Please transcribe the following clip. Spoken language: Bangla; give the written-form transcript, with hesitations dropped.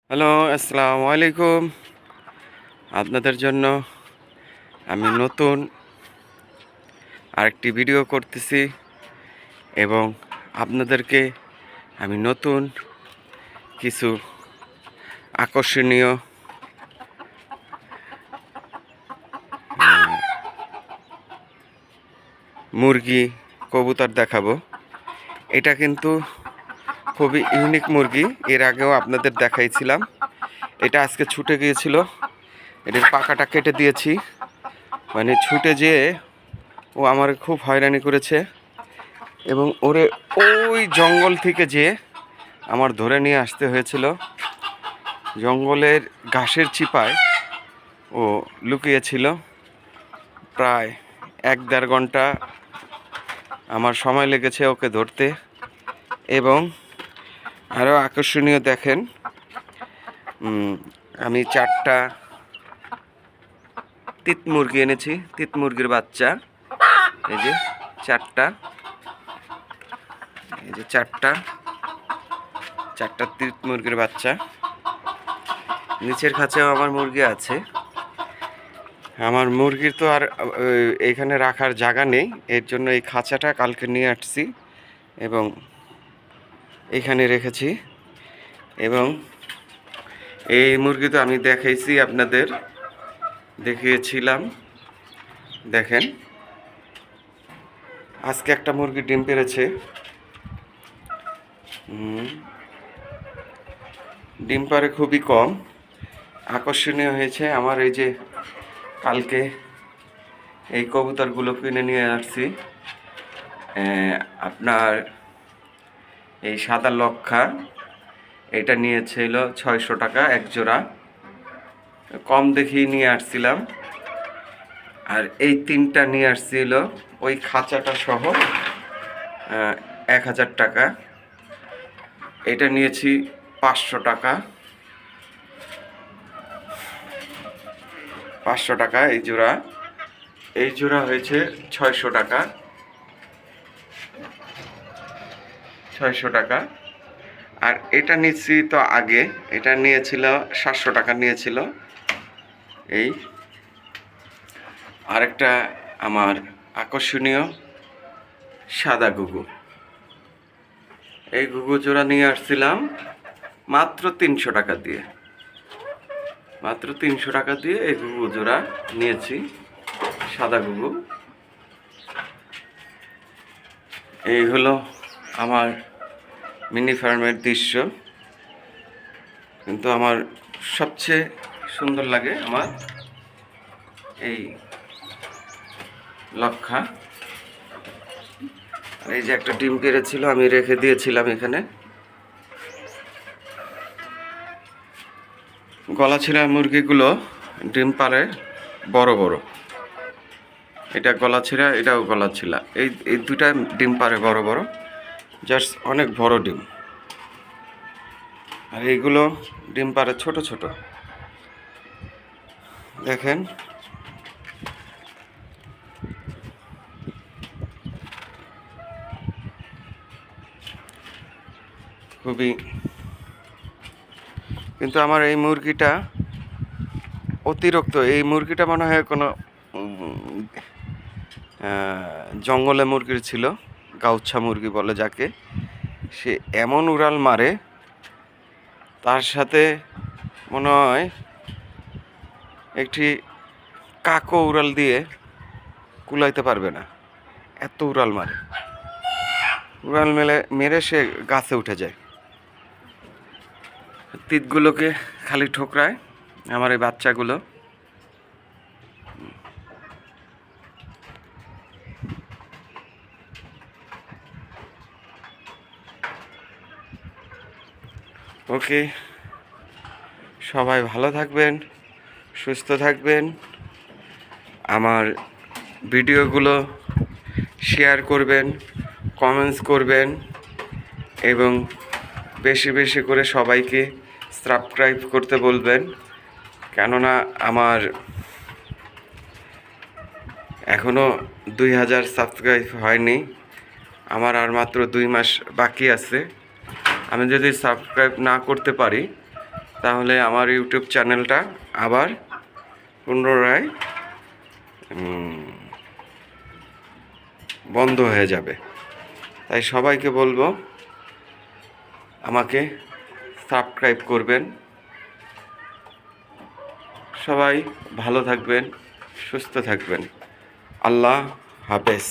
হ্যালো, আসসালামু আলাইকুম। আপনাদের জন্য আমি নতুন আরেকটি ভিডিও করতেছি এবং আপনাদেরকে আমি নতুন কিছু আকর্ষণীয় মুরগি কবুতর দেখাবো। এটা কিন্তু খুবই ইউনিক মুরগি, এর আগেও আপনাদের দেখাইছিলাম। এটা আজকে ছুটে গিয়েছিল, এটার পাখাটা কেটে দিয়েছি, মানে ছুটে যেয়ে ও আমার খুব হয়রানি করেছে এবং ওরে ওই জঙ্গল থেকে যেয়ে আমার ধরে নিয়ে আসতে হয়েছিল। জঙ্গলের ঘাসের চিপায় ও লুকিয়েছিল। প্রায় 1-1.5 ঘন্টা আমার সময় লেগেছে ওকে ধরতে। এবং আরও আকর্ষণীয় দেখেন, আমি 4টা তিত মুরগি এনেছি, তিত মুরগির বাচ্চা। এই যে 4টা, এই যে 4টা তিত মুরগির বাচ্চা। নিচের খাঁচাও আমার মুরগি আছে। আমার মুরগির তো আর এইখানে রাখার জায়গা নেই, এর জন্য এই খাঁচাটা কালকে নিয়ে আসছি এবং এখানে রেখেছি। এবং এই মুরগি তো আমি দেখাইছি, আপনাদের দেখিয়েছিলাম। দেখেন, আজকে একটা মুরগি ডিম পেড়েছে। ডিম পাড়ে খুবই কম। আকর্ষণীয় হয়েছে আমার এই যে কালকে এই কবুতরগুলো কিনে নিয়ে আসছি। আপনার এই সাদা লক্ষা, এটা নিয়েছিল 600 টাকা এক জোড়া, কম দেখেই নিয়ে আসছিলাম। আর এই 3টা নিয়ে আসছিল ওই খাঁচাটা সহ 1000 টাকা। এটা নিয়েছি 500 টাকা, 500 টাকা এই জোড়া। এই জোড়া হয়েছে 600 টাকা, 600 টাকা। আর এটা নিচ্ছি তো আগে, এটা নিয়েছিল 700 টাকা নিয়েছিল। এই আরেকটা আমার আকর্ষণীয় সাদা ঘুঘু, এই ঘুঘু জোড়া নিয়ে আসছিলাম মাত্র 300 টাকা দিয়ে। মাত্র 300 টাকা দিয়ে এই ঘুঘু জোড়া নিয়েছি, সাদা ঘুঘু। এই হলো আমার মিনি ফার্মের দৃশ্য। কিন্তু আমার সবচেয়ে সুন্দর লাগে আমার এই লক্ষা। এই যে একটা ডিম পেড়েছিল, আমি রেখে দিয়েছিলাম এখানে। গলাছিলা মুরগিগুলো ডিম পাড়ে বড় বড়, এটা গলাছিলা, এটাও গলাছিলা। এই দুটা ডিম পাড়ে বড় বড়, জাস্ট অনেক বড় ডিম। আর এইগুলো ডিম পাড়ে ছোট ছোট। দেখেন, খুবই। কিন্তু আমার এই মুরগিটা অতিরিক্ত, এই মুরগিটা মনে হয় কোনো জঙ্গলে মুরগির ছিল, গাউচ্ছা মুরগি বলে যাকে। সে এমন উড়াল মারে, তার সাথে মনে হয় একটি কাকও উড়াল দিয়ে কুলাইতে পারবে না, এত উড়াল মারে। উড়াল মেরে সে গাছে উঠে যায়। তিতগুলোকে খালি ঠোকরায় আমার এই বাচ্চাগুলো। ওকে, সবাই ভালো থাকবেন, সুস্থ থাকবেন। আমার ভিডিওগুলো শেয়ার করবেন, কমেন্টস করবেন এবং বেশি বেশি করে সবাইকে সাবস্ক্রাইব করতে বলবেন। কেননা আমার এখনও 2000 সাবস্ক্রাইব হয়নি, আমার আর মাত্র 2 মাস বাকি আছে। আমি যদি সাবস্ক্রাইব না করতে পারি তাহলে আমার ইউটিউব চ্যানেলটা আবার পুনরায় বন্ধ হয়ে যাবে। তাই সবাইকে বলবো আমাকে সাবস্ক্রাইব করবেন। সবাই ভালো থাকবেন, সুস্থ থাকবেন। আল্লাহ হাফেজ।